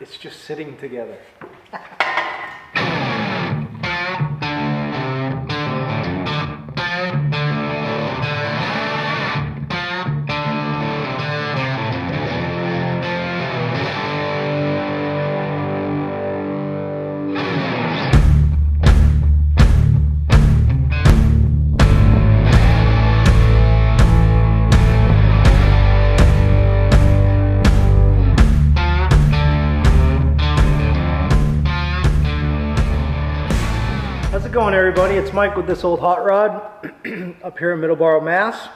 It's just sitting together. How's it going, everybody? It's Mike with This Old Hot Rod up here in Middleborough, Mass.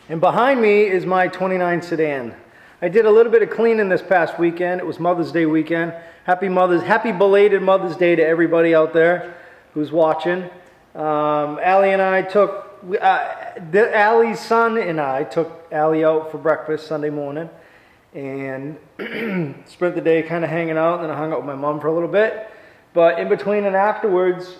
And behind me is my 29 Sedan. I did a little bit of cleaning this past weekend. It was Mother's Day weekend. Happy belated Mother's Day to everybody out there who's watching. Allie and I took, Allie's son and I took Allie out for breakfast Sunday morning and spent the day kind of hanging out, and then I hung out with my mom for a little bit. But in between and afterwards,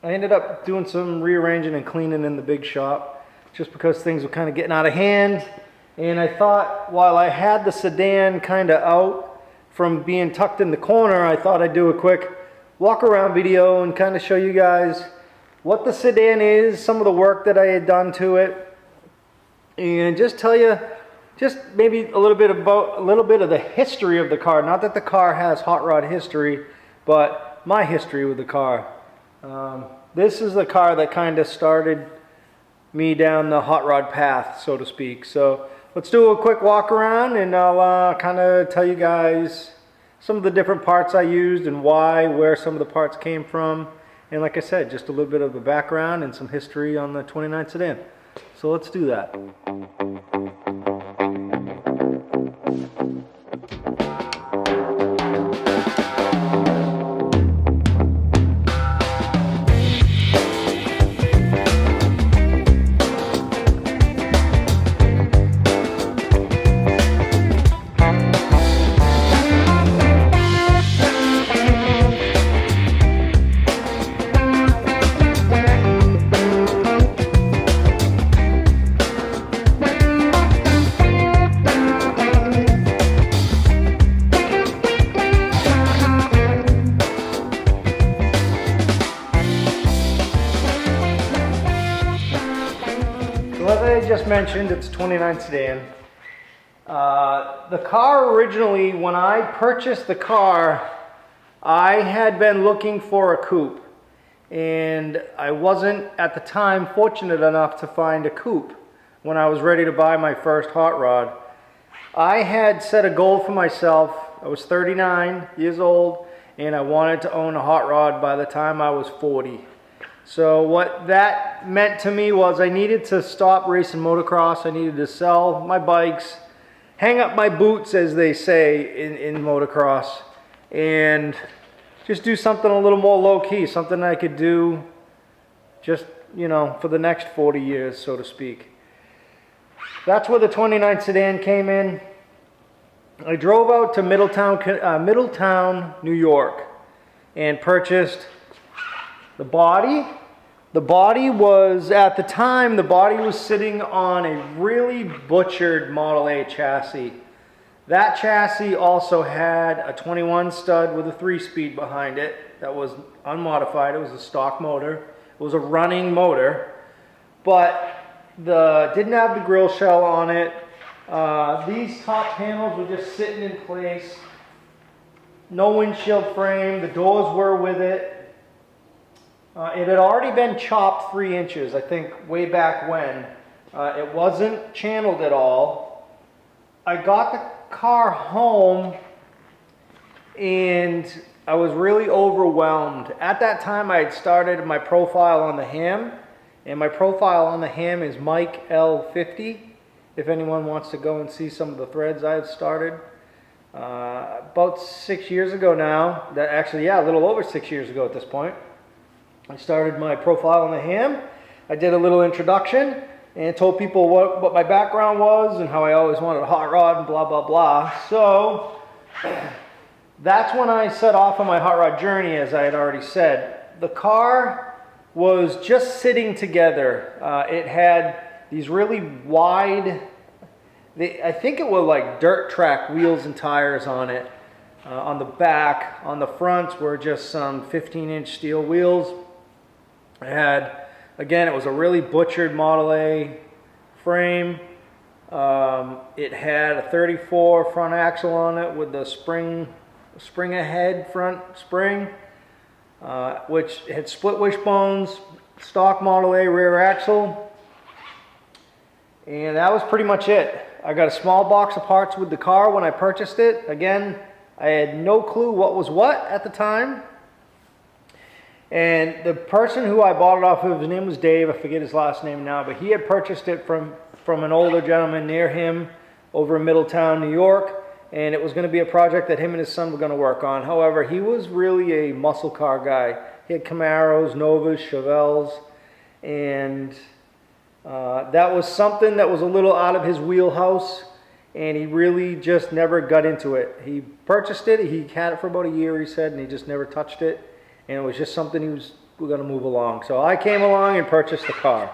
I ended up doing some rearranging and cleaning in the big shop just because things were kind of getting out of hand. And I thought, while I had the sedan kind of out from being tucked in the corner, I thought I'd do a quick walk around video and kind of show you guys what the sedan is, some of the work that I had done to it, and just tell you just maybe a little bit of the history of the car. Not that the car has hot rod history, but my history with the car. This is the car that kind of started me down the hot rod path, so to speak. So let's do a quick walk around, and I'll kind of tell you guys some of the different parts I used and why, where some of the parts came from. And like I said, just a little bit of a background and some history on the 29 Sedan. So let's do that. As I just mentioned, it's a 29 Sedan. The car originally, when I purchased the car, I had been looking for a coupe, and I wasn't at the time fortunate enough to find a coupe when I was ready to buy my first hot rod. I had set a goal for myself. I was 39 years old, and I wanted to own a hot rod by the time I was 40. So what that meant to me was I needed to stop racing motocross. I needed to sell my bikes, hang up my boots, as they say in motocross, and just do something a little more low-key, something I could do just, you know, for the next 40 years, so to speak. That's where the 29 Sedan came in. I drove out to Middletown, New York, and purchased the body. The body was, at the time, the body was sitting on a really butchered Model A chassis. That chassis also had a 21 stud with a 3-speed behind it that was unmodified. It was a stock motor. It was a running motor, but didn't have the grill shell on it. These top panels were just sitting in place. No windshield frame. The doors were with it. It had already been chopped 3 inches, I think, way back when. It wasn't channeled at all. I got the car home, and I was really overwhelmed. At that time, I had started my profile on the ham, and my profile on the ham is Mike L50. If anyone wants to go and see some of the threads I've started. About 6 years ago now, a little over 6 years ago at this point, I started my profile on the ham. I did a little introduction and told people what my background was and how I always wanted a hot rod and blah, blah, blah. So that's when I set off on my hot rod journey, as I had already said. The car was just sitting together. It had these really wide I think it was like dirt track wheels and tires on it. On the back, on the fronts were just some 15-inch steel wheels. It had, again, it was a really butchered Model A frame. It had a 34 front axle on it with the spring ahead front spring, which had split wishbones, stock Model A rear axle, and that was pretty much it. I got a small box of parts with the car when I purchased it. Again, I had no clue what was what at the time. And the person who I bought it off of, his name was Dave, I forget his last name now, but he had purchased it from an older gentleman near him over in Middletown, New York, and it was going to be a project that him and his son were going to work on. However, he was really a muscle car guy. He had Camaros, Novas, Chevelles, and that was something that was a little out of his wheelhouse, and he really just never got into it. He purchased it, he had it for about a year, he said, and he just never touched it, and it was just something we're going to move along. So I came along and purchased the car.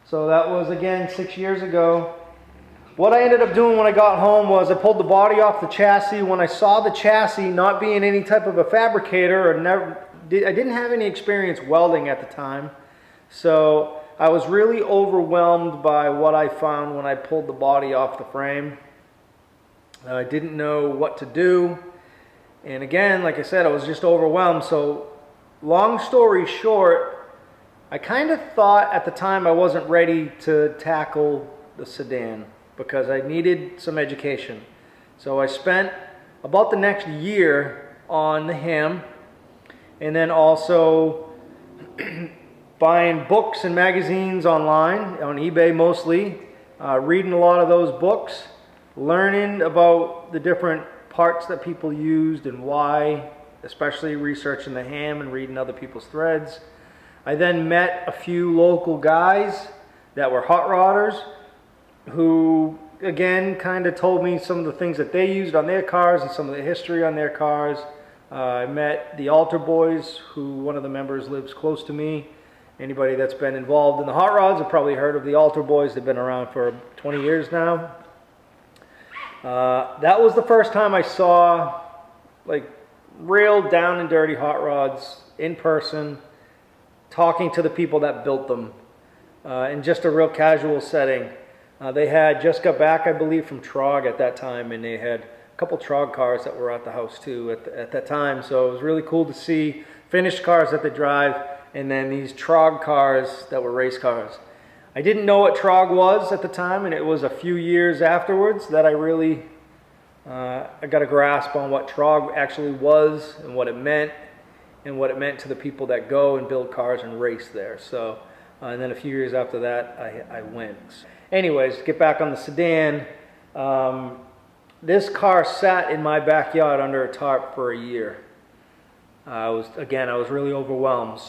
So that was, again, 6 years ago. What I ended up doing when I got home was I pulled the body off the chassis. When I saw the chassis not being any type of a fabricator, I didn't have any experience welding at the time, so I was really overwhelmed by what I found when I pulled the body off the frame. I didn't know what to do, and again, like I said, I was just overwhelmed. So long story short, I kind of thought at the time I wasn't ready to tackle the sedan because I needed some education. So I spent about the next year on the ham, and then also buying books and magazines online, on eBay mostly, reading a lot of those books, learning about the different parts that people used and why, especially researching the ham and reading other people's threads. I then met a few local guys that were hot rodders who, again, kind of told me some of the things that they used on their cars and some of the history on their cars. I met the Altar Boys, who one of the members lives close to me. Anybody that's been involved in the hot rods have probably heard of the Altar Boys. They've been around for 20 years now. That was the first time I saw like real down and dirty hot rods in person, talking to the people that built them in just a real casual setting. They had just got back, I believe, from Trog at that time, and they had a couple Trog cars that were at the house too at that time. So it was really cool to see finished cars that they drive, and then these Trog cars that were race cars. I didn't know what Trog was at the time, and it was a few years afterwards that I really I got a grasp on what Trog actually was and what it meant to the people that go and build cars and race there. So, and then a few years after that, I went. Anyways, get back on the sedan. This car sat in my backyard under a tarp for a year. I was really overwhelmed.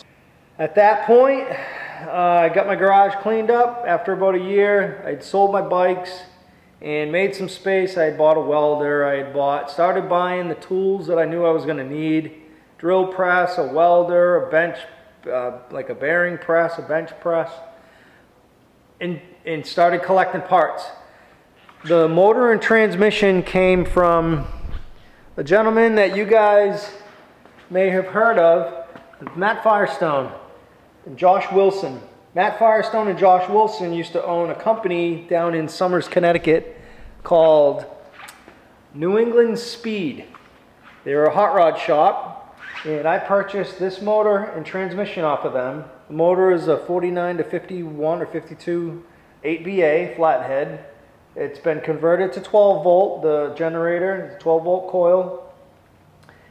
At that point, I got my garage cleaned up. After about a year, I'd sold my bikes and made some space. I had bought a welder. I had started buying the tools that I knew I was going to need: drill press, a welder, a bench, like a bearing press, a bench press, and started collecting parts. The motor and transmission came from a gentleman that you guys may have heard of, Matt Firestone and Josh Wilson. Matt Firestone and Josh Wilson used to own a company down in Somers, Connecticut called New England Speed. They were a hot rod shop, and I purchased this motor and transmission off of them. The motor is a 49 to 51 or 52 8BA flathead. It's been converted to 12 volt, the generator, the 12 volt coil.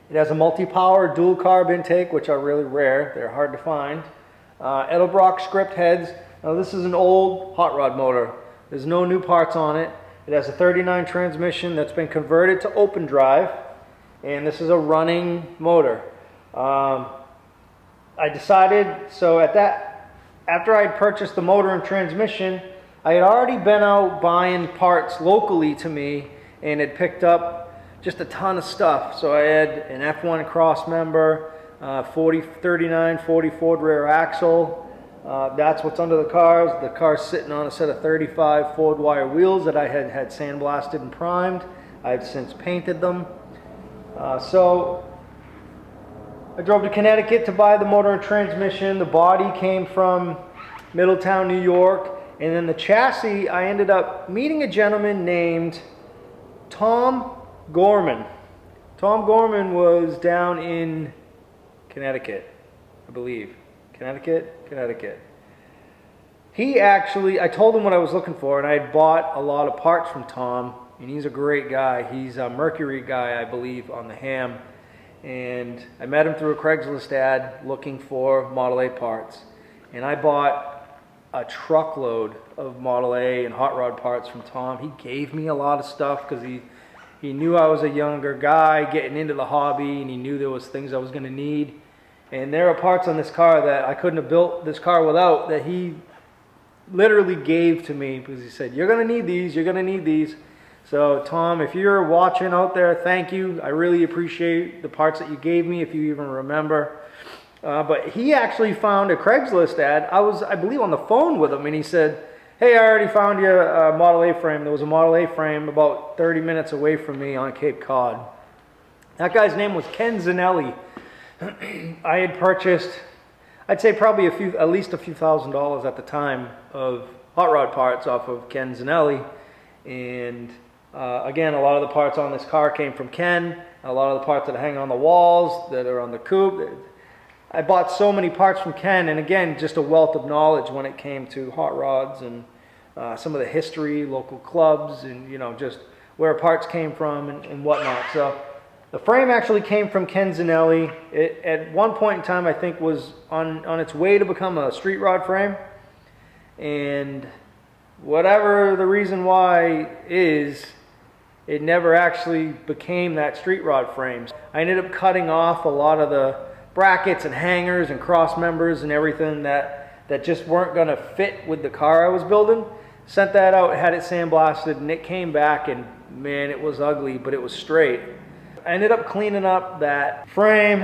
It has a multi-power dual carb intake, which are really rare. They're hard to find. Edelbrock script heads. Now this is an old hot rod motor. There's no new parts on it. It has a 39 transmission that's been converted to open drive, and this is a running motor. I decided, after I had purchased the motor and transmission, I had already been out buying parts locally to me and had picked up just a ton of stuff. So I had an F1 cross member, 39, 40 Ford rear axle, That's what's under the cars. The car's sitting on a set of 35 Ford wire wheels that I had sandblasted and primed. I've since painted them. So I drove to Connecticut to buy the motor and transmission. The body came from Middletown, New York. And then the chassis, I ended up meeting a gentleman named Tom Gorman. Tom Gorman was down in Connecticut, I believe. Connecticut. He actually, I told him what I was looking for, and I had bought a lot of parts from Tom, and he's a great guy. He's a Mercury guy, I believe, on the ham. And I met him through a Craigslist ad looking for Model A parts. And I bought a truckload of Model A and hot rod parts from Tom. He gave me a lot of stuff because he knew I was a younger guy getting into the hobby, and he knew there was things I was going to need. And there are parts on this car that I couldn't have built this car without, that he literally gave to me because he said, you're going to need these, you're going to need these. So Tom, if you're watching out there, thank you. I really appreciate the parts that you gave me, if you even remember. But he actually found a Craigslist ad. I was, I believe, on the phone with him, and he said, hey, I already found you a Model A frame. There was a Model A frame about 30 minutes away from me on Cape Cod. That guy's name was Ken Zanelli. I had purchased, I'd say probably at least a few $1,000s at the time of hot rod parts off of Ken Zanelli. And again, a lot of the parts on this car came from Ken. A lot of the parts that hang on the walls, that are on the coupe. I bought so many parts from Ken, and again, just a wealth of knowledge when it came to hot rods and some of the history, local clubs, and just where parts came from and whatnot. So the frame actually came from Ken Zanelli. It, at one point in time, I think, was on its way to become a street rod frame, and whatever the reason why is, it never actually became that street rod frame. I ended up cutting off a lot of the brackets and hangers and cross members and everything that just weren't going to fit with the car I was building. Sent that out, had it sandblasted, and it came back, and man, it was ugly, but it was straight. I ended up cleaning up that frame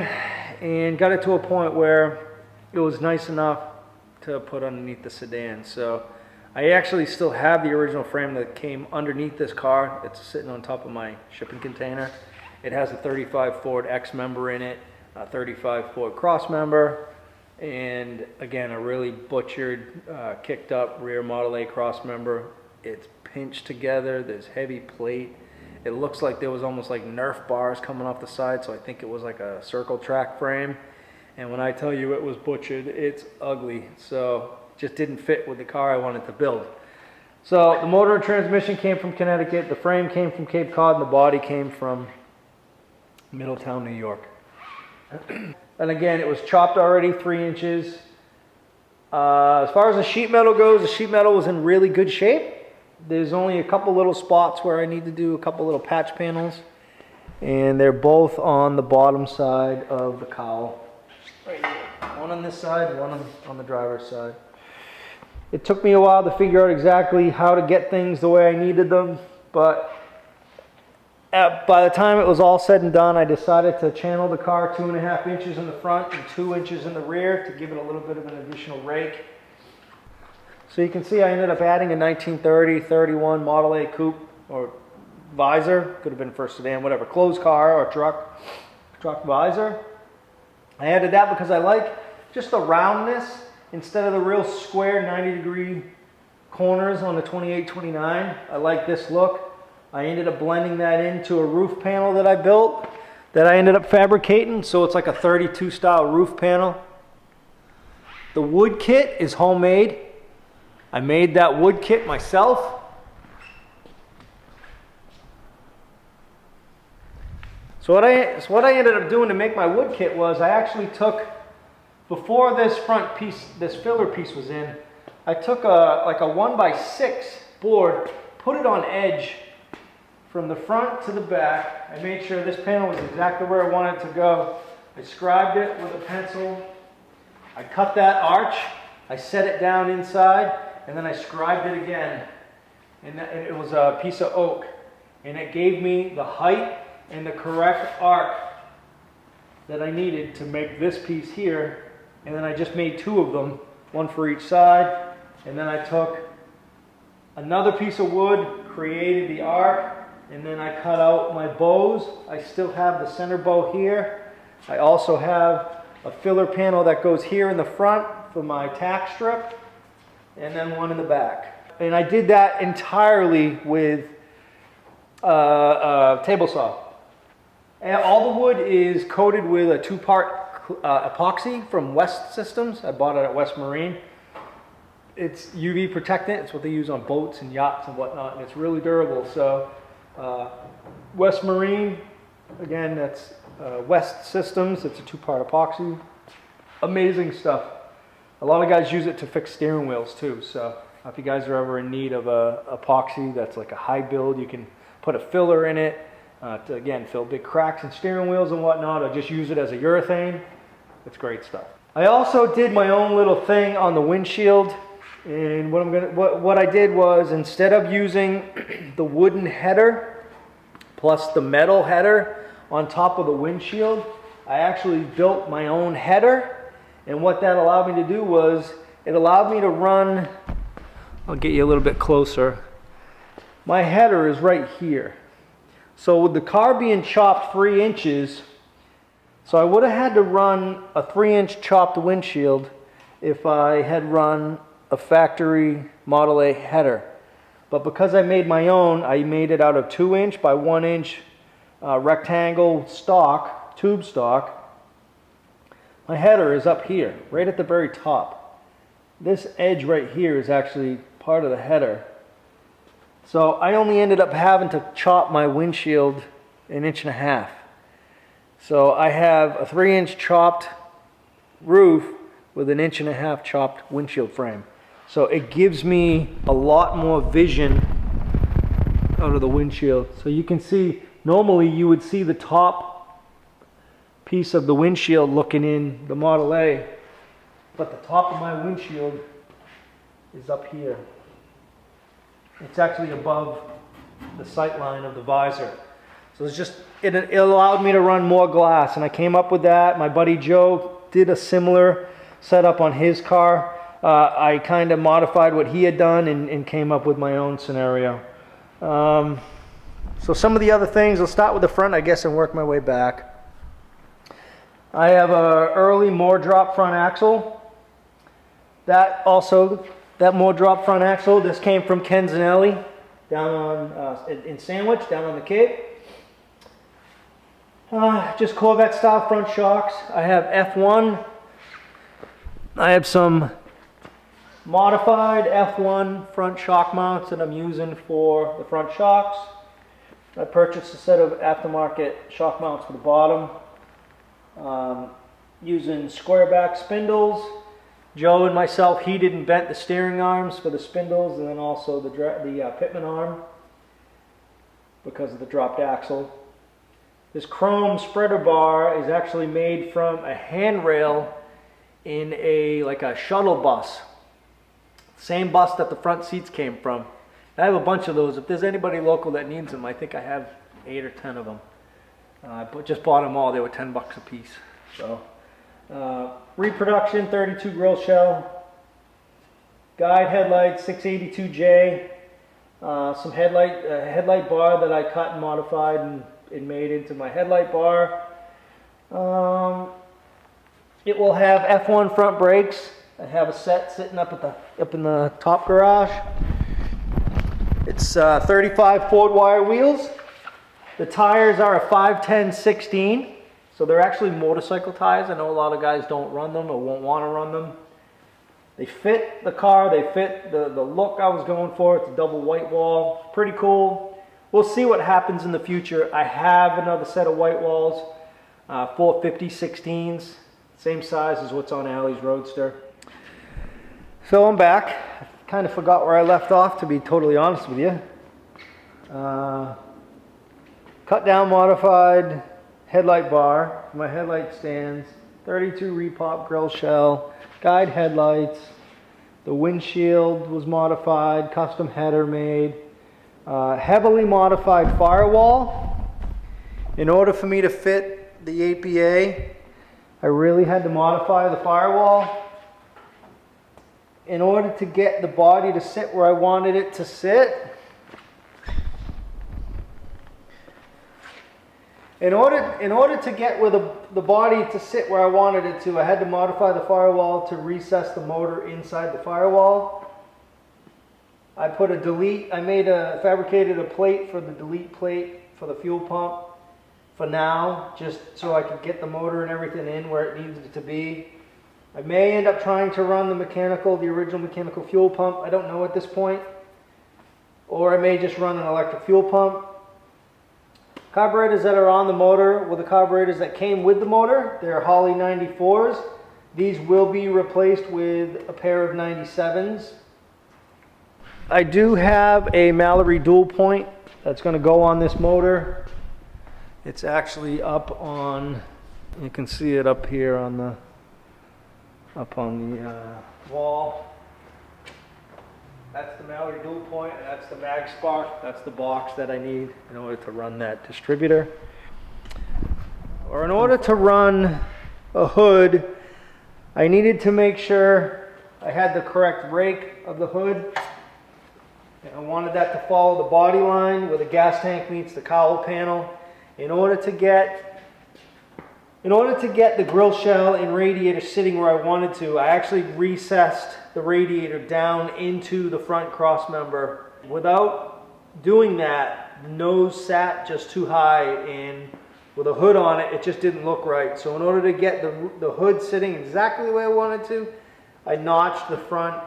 and got it to a point where it was nice enough to put underneath the sedan. So I actually still have the original frame that came underneath this car. It's sitting on top of my shipping container. It has a 35 Ford X member in it, a 35 Ford cross member, and again, a really butchered, kicked up rear Model A cross member. It's pinched together, there's heavy plate. It looks like there was almost like Nerf bars coming off the side, so I think it was like a circle track frame. And when I tell you it was butchered, it's ugly. So it just didn't fit with the car I wanted to build. So the motor and transmission came from Connecticut, the frame came from Cape Cod, and the body came from Middletown, New York. And again, it was chopped already 3 inches. As far as the sheet metal goes, the sheet metal was in really good shape. There's only a couple little spots where I need to do a couple little patch panels, and they're both on the bottom side of the cowl. Right here. One on this side, one on the driver's side. It took me a while to figure out exactly how to get things the way I needed them, but by the time it was all said and done, I decided to channel the car 2.5 inches in the front and 2 inches in the rear to give it a little bit of an additional rake. So you can see I ended up adding a 1930-31 Model A coupe or visor. Could have been for a sedan, whatever, closed car or truck visor. I added that because I like just the roundness instead of the real square 90-degree corners on the 28-29. I like this look. I ended up blending that into a roof panel that I built that I ended up fabricating. So it's like a 32 style roof panel. The wood kit is homemade. I made that wood kit myself. So what I ended up doing to make my wood kit was I actually took, before this front piece, this filler piece was in, I took like a 1x6 board, put it on edge from the front to the back. I made sure this panel was exactly where I wanted it to go. I scribed it with a pencil. I cut that arch. I set it down inside, and then I scribed it again. And it was a piece of oak. And it gave me the height and the correct arc that I needed to make this piece here. And then I just made 2 of them one for each side. And then I took another piece of wood, created the arc, and then I cut out my bows. I still have the center bow here. I also have a filler panel that goes here in the front for my tack strip, and then one in the back. And I did that entirely with a table saw. And all the wood is coated with a 2-part epoxy from West Systems. I bought it at West Marine. It's UV protectant. It's what they use on boats and yachts and whatnot, and it's really durable. So West Marine, again, that's West Systems. It's a 2-part epoxy. Amazing stuff. A lot of guys use it to fix steering wheels too. So if you guys are ever in need of a epoxy that's like a high build, you can put a filler in it to, again, fill big cracks in steering wheels and whatnot, or just use it as a urethane. It's great stuff. I also did my own little thing on the windshield. And what I did was, instead of using the wooden header plus the metal header on top of the windshield, I actually built my own header. And what that allowed me to do was, it allowed me to run, I'll get you a little bit closer. My header is right here. So with the car being chopped 3 inches, so I would have had to run a 3-inch chopped windshield if I had run a factory Model A header. But because I made my own, I made it out of 2-inch by 1-inch rectangle stock, tube stock. My header is up here, right at the very top. This edge right here is actually part of the header. So I only ended up having to chop my windshield 1.5 inches. So I have a 3-inch chopped roof with 1.5 inch chopped windshield frame. So it gives me a lot more vision out of the windshield. So you can see, normally you would see the top piece of the windshield looking in the Model A, but the top of my windshield is up here. It's actually above the sight line of the visor. So it's just, it allowed me to run more glass, and I came up with that. My buddy Joe did a similar setup on his car. I kind of modified what he had done and came up with my own scenario. So some of the other things, I'll start with the front, I guess, and work my way back. I have a early more drop front axle. That more drop front axle, this came from Ken Zanelli down on in Sandwich, down on the Cape. Just Corvette style front shocks. I have F1. I have some modified F1 front shock mounts that I'm using for the front shocks. I purchased a set of aftermarket shock mounts for the bottom. Using square back spindles. Joe and myself heated and bent the steering arms for the spindles, and then also the Pitman arm because of the dropped axle. This chrome spreader bar is actually made from a handrail in like a shuttle bus. Same bus that the front seats came from. I have a bunch of those. If there's anybody local that needs them, I think I have 8 or 10 of them. I just bought them all. They were $10 a piece. So, reproduction 32 grill shell, guide headlight 682J, some headlight bar that I cut and modified and made into my headlight bar. It will have F1 front brakes. I have a set sitting up in the top garage. It's 35 Ford wire wheels. The tires are a 510/16, so they're actually motorcycle tires. I know a lot of guys don't run them or won't want to run them. They fit the car, they fit the look I was going for. It's a double white wall, pretty cool. We'll see what happens in the future. I have another set of white walls, 450/16s, same size as what's on Allie's Roadster. So I'm back. I kind of forgot where I left off, to be totally honest with you. Cut down modified headlight bar, my headlight stands, 32 repop grill shell, guide headlights, the windshield was modified, custom header made, heavily modified firewall. In order for me to fit the APA, I really had to modify the firewall. in order to get the body to sit where I wanted it to sit, in order to get where the body to sit where I wanted it to, I had to modify the firewall to recess the motor inside the firewall. I fabricated a plate for the delete plate for the fuel pump for now, just so I could get the motor and everything in where it needed it to be. I may end up trying to run the original mechanical fuel pump. I don't know at this point. Or I may just run an electric fuel pump. Carburetors that are on the motor were the carburetors that came with the motor. They're Holley 94s. These will be replaced with a pair of 97s. I do have a Mallory dual point that's going to go on this motor. It's actually up on, you can see it up here on the wall. That's the Mallory dual point, and that's the mag spark. That's the box that I need in order to run that distributor. Or in order to run a hood, I needed to make sure I had the correct rake of the hood. And I wanted that to follow the body line where the gas tank meets the cowl panel. In order to get the grill shell and radiator sitting where I wanted to, I actually recessed the radiator down into the front cross member. Without doing that, the nose sat just too high, and with a hood on it, it just didn't look right. So in order to get the hood sitting exactly the way I wanted to, I notched the front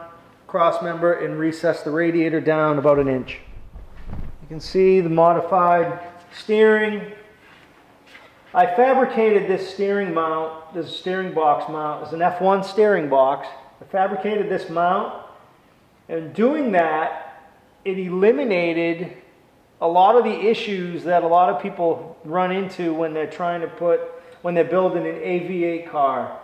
cross member and recessed the radiator down about 1 inch. You can see the modified steering. I fabricated this steering mount, this steering box mount. It's an F1 steering box. I fabricated this mount, and doing that, it eliminated a lot of the issues that a lot of people run into when they're building an AV8 car.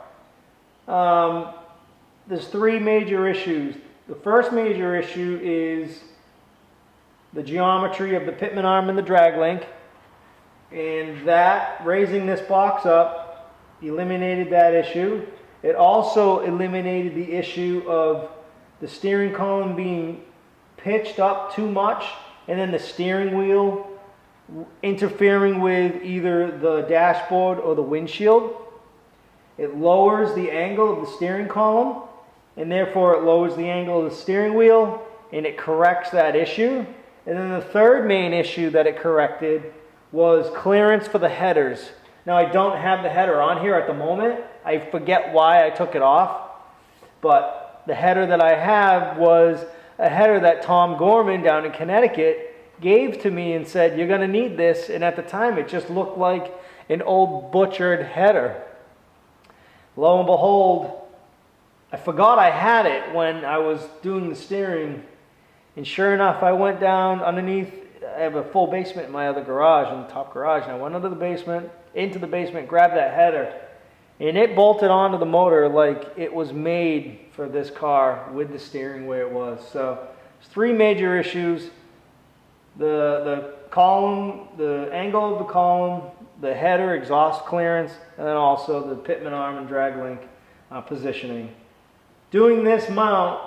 There's 3 major issues. The first major issue is the geometry of the pitman arm and the drag link, and that, raising this box up, eliminated that issue. It also eliminated the issue of the steering column being pitched up too much and then the steering wheel interfering with either the dashboard or the windshield. It lowers the angle of the steering column, and therefore it lowers the angle of the steering wheel, and it corrects that issue. And then the third main issue that it corrected was clearance for the headers. Now, I don't have the header on here at the moment. I forget why I took it off, but the header that I have was a header that Tom Gorman down in Connecticut gave to me and said, you're going to need this, and at the time it just looked like an old butchered header. Lo and behold, I forgot I had it when I was doing the steering, and sure enough, I went down underneath. I have a full basement in my other garage, in the top garage, and I went into the basement, grabbed that header, and it bolted onto the motor like it was made for this car with the steering where it was. So there's 3 major issues: the column, the angle of the column, the header exhaust clearance, and then also the pitman arm and drag link positioning. Doing this mount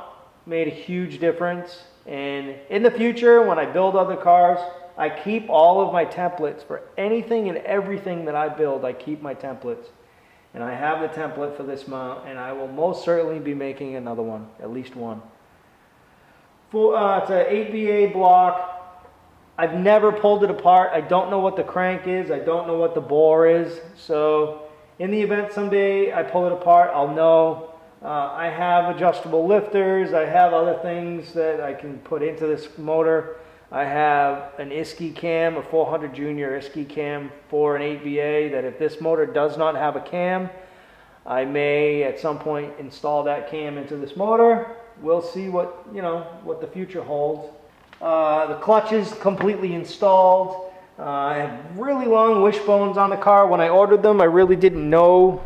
made a huge difference. And in the future, when I build other cars, I keep all of my templates for anything and everything that I build. I keep my templates. And I have the template for this mount, and I will most certainly be making another one, at least one. It's an 8VA block. I've never pulled it apart. I don't know what the crank is. I don't know what the bore is. So in the event someday I pull it apart, I'll know. I have adjustable lifters. I have other things that I can put into this motor. I have an ISKI cam, a 400 Junior ISKI cam for an 8VA, that if this motor does not have a cam, I may at some point install that cam into this motor. We'll see what the future holds. The clutch is completely installed. I have really long wishbones on the car. When I ordered them, I really didn't know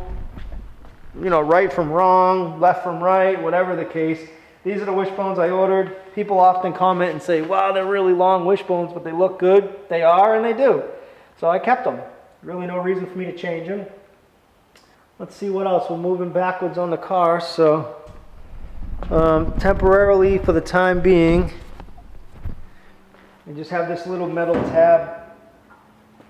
right from wrong, left from right, whatever the case. These are the wishbones I ordered. People often comment and say, wow, they're really long wishbones, but they look good. They are, and they do. So I kept them. Really no reason for me to change them. Let's see what else. We're moving backwards on the car, so temporarily for the time being. I just have this little metal tab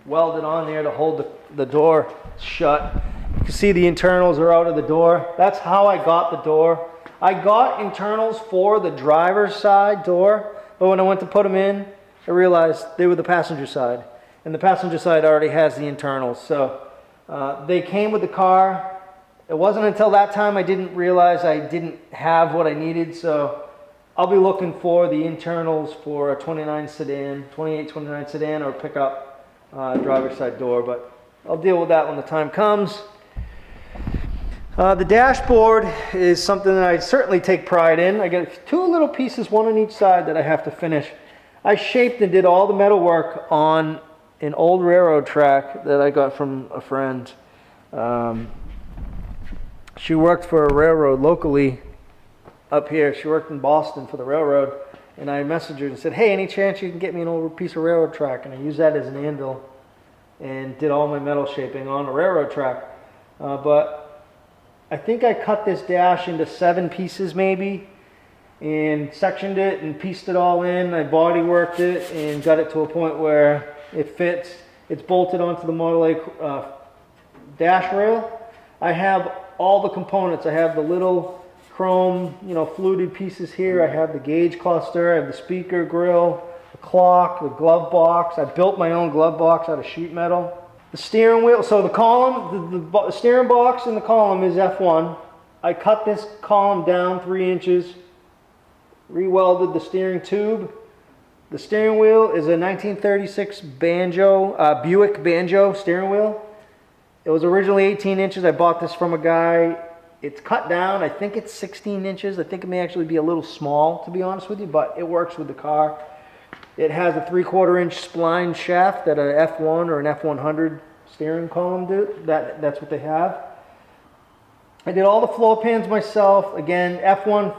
welded on there to hold the door shut. You can see the internals are out of the door. That's how I got the door. I got internals for the driver's side door, but when I went to put them in, I realized they were the passenger side. And the passenger side already has the internals. So they came with the car. It wasn't until that time I didn't realize I didn't have what I needed. So I'll be looking for the internals for a 29 sedan, 28, 29 sedan, or pickup driver's side door. But I'll deal with that when the time comes. The dashboard is something that I certainly take pride in. I got two little pieces, one on each side, that I have to finish. I shaped and did all the metal work on an old railroad track that I got from a friend. She worked for a railroad locally up here. She worked in Boston for the railroad, and I messaged her and said, hey, any chance you can get me an old piece of railroad track? And I used that as an anvil and did all my metal shaping on a railroad track. But I think I cut this dash into 7 pieces maybe, and sectioned it and pieced it all in. I body worked it and got it to a point where it fits. It's bolted onto the Model A dash rail. I have all the components. I have the little chrome, fluted pieces here. I have the gauge cluster. I have the speaker grill, the clock, the glove box. I built my own glove box out of sheet metal. The steering wheel, so the column, the steering box and the column is F1. I cut this column down 3 inches, re-welded the steering tube. The steering wheel is a 1936 Buick Banjo steering wheel. It was originally 18 inches. I bought this from a guy. It's cut down. I think it's 16 inches. I think it may actually be a little small, to be honest with you, but it works with the car. It has a 3/4 inch spline shaft that an F1 or an F100 steering column do. That's what they have. I did all the floor pans myself. Again, F1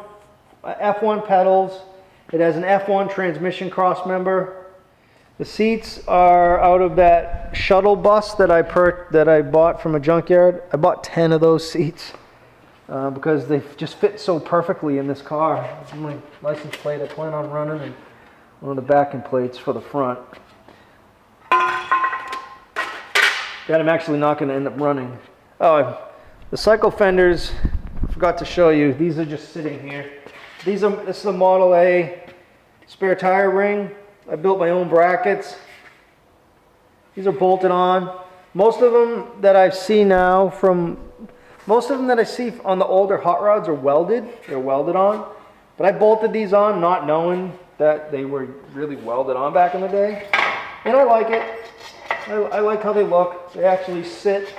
pedals. It has an F1 transmission cross member. The seats are out of that shuttle bus that I bought from a junkyard. I bought 10 of those seats because they just fit so perfectly in this car. It's my license plate I plan on running, and one of the backing plates for the front that I'm actually not going to end up running. Oh, the cycle fenders, I forgot to show you. These are just sitting here. This is a Model A spare tire ring. I built my own brackets. These are bolted on. Most of them that I see now most of them that I see on the older hot rods are welded. They're welded on. But I bolted these on not knowing that they were really welded on back in the day. And I like it. I like how they look. They actually sit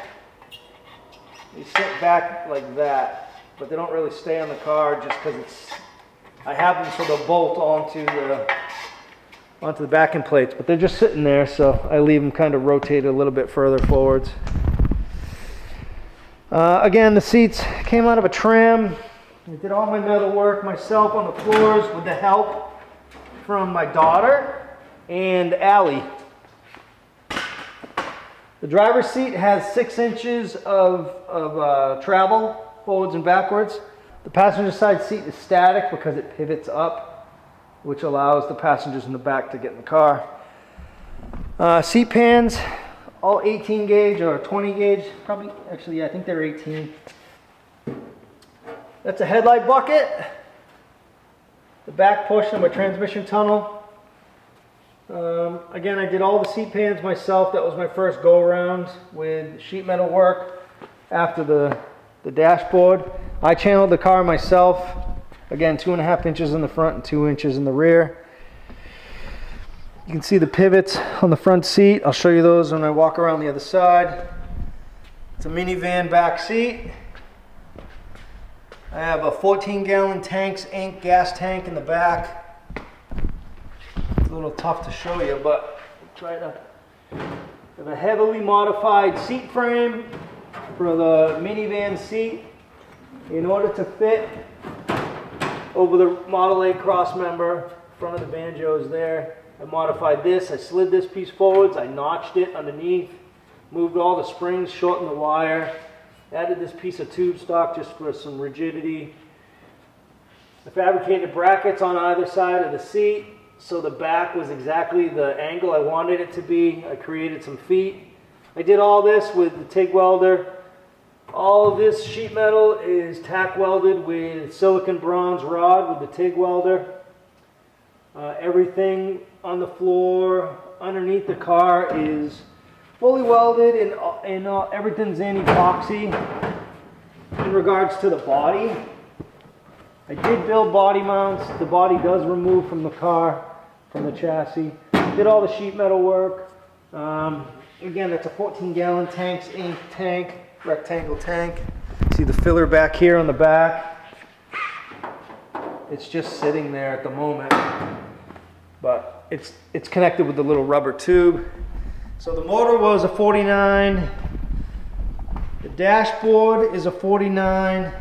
back like that, but they don't really stay on the car just because I have them so they'll bolt onto the backing plates, but they're just sitting there, so I leave them kind of rotated a little bit further forwards. Again, the seats came out of a trim. I did all my metal work myself on the floors with the help from my daughter and Allie. The driver's seat has 6 inches of travel forwards and backwards. The passenger side seat is static because it pivots up, which allows the passengers in the back to get in the car. Seat pans, all 18 gauge or 20 gauge, probably, actually, yeah, I think they're 18. That's a headlight bucket. The back portion of my transmission tunnel. Again, I did all the seat pans myself. That was my first go around with sheet metal work after the dashboard. I channeled the car myself. Again, 2.5 inches in the front and 2 inches in the rear. You can see the pivots on the front seat. I'll show you those when I walk around the other side. It's a minivan back seat. I have a 14-gallon Inc. gas tank in the back. It's a little tough to show you, but I'll try to have a heavily modified seat frame for the minivan seat in order to fit over the Model A cross member. Front of the banjo is there. I modified this. I slid this piece forwards. I notched it underneath, moved all the springs, shortened the wire, added this piece of tube stock just for some rigidity. I fabricated brackets on either side of the seat so the back was exactly the angle I wanted it to be. I created some feet. I did all this with the TIG welder. All of this sheet metal is tack welded with silicon bronze rod with the TIG welder. Everything on the floor underneath the car is fully welded and everything's in epoxy. In regards to the body, I did build body mounts. The body does remove from the car, from the chassis. Did all the sheet metal work. Again, that's a 14-gallon tank, rectangle tank. See the filler back here on the back. It's just sitting there at the moment, but it's connected with the little rubber tube. So the motor was a 49. The dashboard is a 49.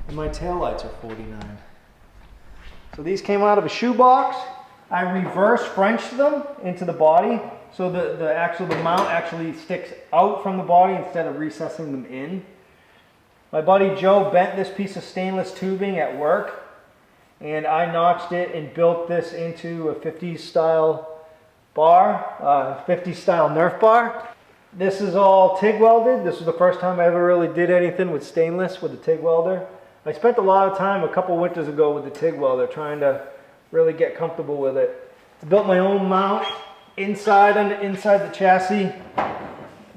And my taillights are 49. So these came out of a shoebox. I reverse Frenched them into the body. So the mount actually sticks out from the body instead of recessing them in. My buddy Joe bent this piece of stainless tubing at work, and I notched it and built this into a 50s style bar, 50s style Nerf bar. This is all TIG welded. This was the first time I ever really did anything with stainless with the TIG welder. I spent a lot of time a couple winters ago with the TIG welder trying to really get comfortable with it. I built my own mount inside the chassis.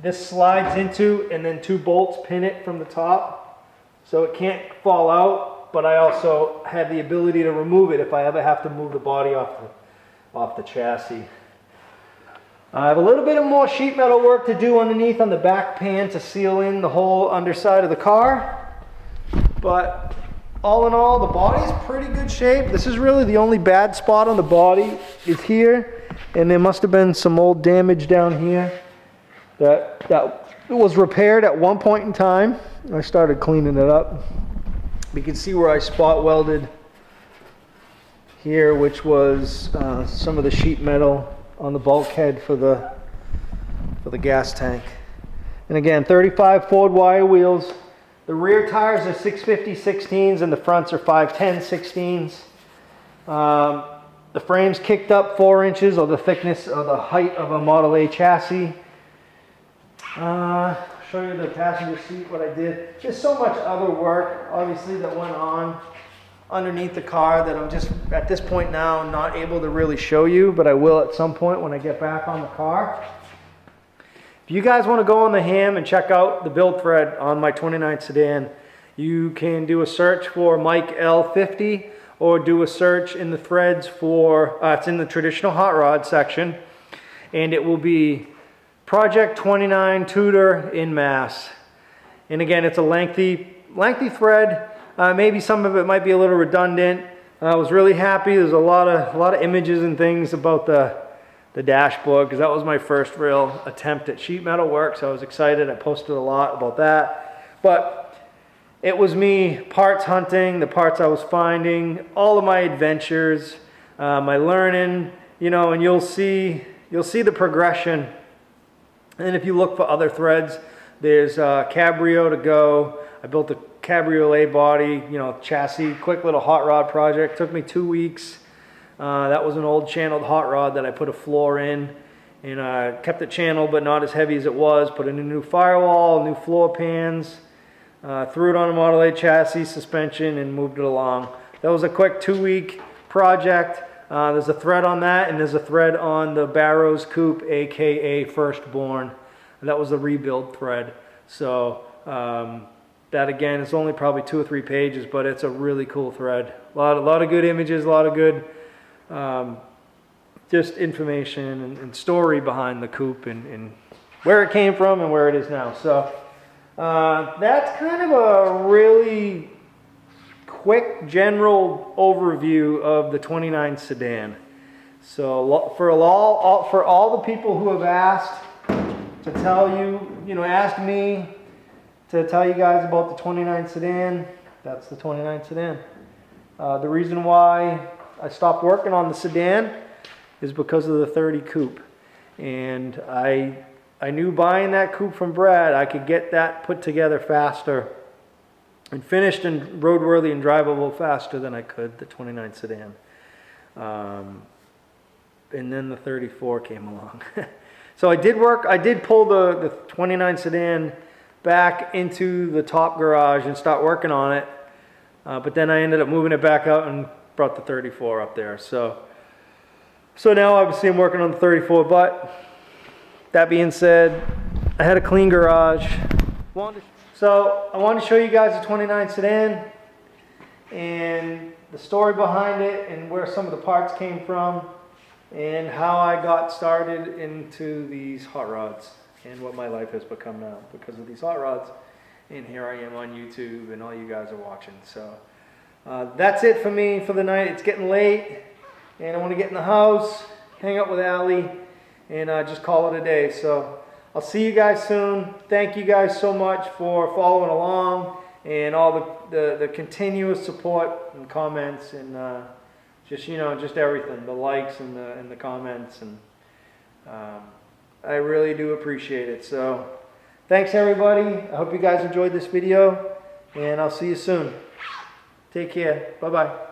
This slides into, and then 2 bolts pin it from the top so it can't fall out, but I also have the ability to remove it if I ever have to move the body off the chassis. I have a little bit of more sheet metal work to do underneath on the back pan to seal in the whole underside of the car. But all in all, the body's pretty good shape. This is really the only bad spot on the body is here. And there must have been some old damage down here that was repaired at one point in time. I started cleaning it up. You can see where I spot welded here, which was some of the sheet metal on the bulkhead for the gas tank. And again, 35 Ford wire wheels. The rear tires are 650 16s and the fronts are 510 16s. The frame's kicked up 4 inches, or the thickness or the height of a Model A chassis. Show you the passenger seat, what I did. There's so much other work, obviously, that went on underneath the car that I'm just, at this point now, not able to really show you, but I will at some point when I get back on the car. If you guys want to go on the ham and check out the build thread on my 29 sedan, you can do a search for Mike L50 or do a search in the threads for, it's in the traditional hot rod section, and it will be Project 29 Tudor in Mass. And again, it's a lengthy thread. Maybe some of it might be a little redundant. I was really happy. There's a lot of images and things about the dashboard, because that was my first real attempt at sheet metal work, so I was excited. I posted a lot about that. But it was me parts hunting, the parts I was finding, all of my adventures, my learning, you know, and you'll see the progression. And if you look for other threads, there's Cabrio to go. I built a cabriolet body, you know, chassis, quick little hot rod project. Took me 2 weeks. That was an old channeled hot rod that I put a floor in, and kept it channeled but not as heavy as it was. Put in a new firewall, new floor pans, threw it on a Model A chassis, suspension, and moved it along. That was a quick 2-week project. There's a thread on that, and there's a thread on the Barrows Coupe, aka Firstborn. And that was the rebuild thread. So that again is only probably 2 or 3 pages, but it's a really cool thread. A lot of good images, a lot of good just information and story behind the coupe and where it came from and where it is now. So that's kind of a really quick general overview of the 29 sedan. So for all the people who have asked to tell you, asked me to tell you guys about the 29 sedan, that's the 29 sedan. The reason why I stopped working on the sedan is because of the 30 coupe. And I knew buying that coupe from Brad, I could get that put together faster and finished and roadworthy and drivable faster than I could, the 29 Sedan. And then the 34 came along. So I did pull the 29 Sedan back into the top garage and start working on it. But then I ended up moving it back out and brought the 34 up there. So now obviously I'm working on the 34, but that being said, I had a clean garage. So I wanted to show you guys the 29 Sedan and the story behind it and where some of the parts came from and how I got started into these hot rods and what my life has become now because of these hot rods. And here I am on YouTube and all you guys are watching. So that's it for me for the night. It's getting late and I want to get in the house, hang out with Allie, and just call it a day. So I'll see you guys soon. Thank you guys so much for following along and all the continuous support and comments and just, you know, just everything, the likes and the comments, and I really do appreciate it. So thanks everybody. I hope you guys enjoyed this video and I'll see you soon. Take care. Bye-bye.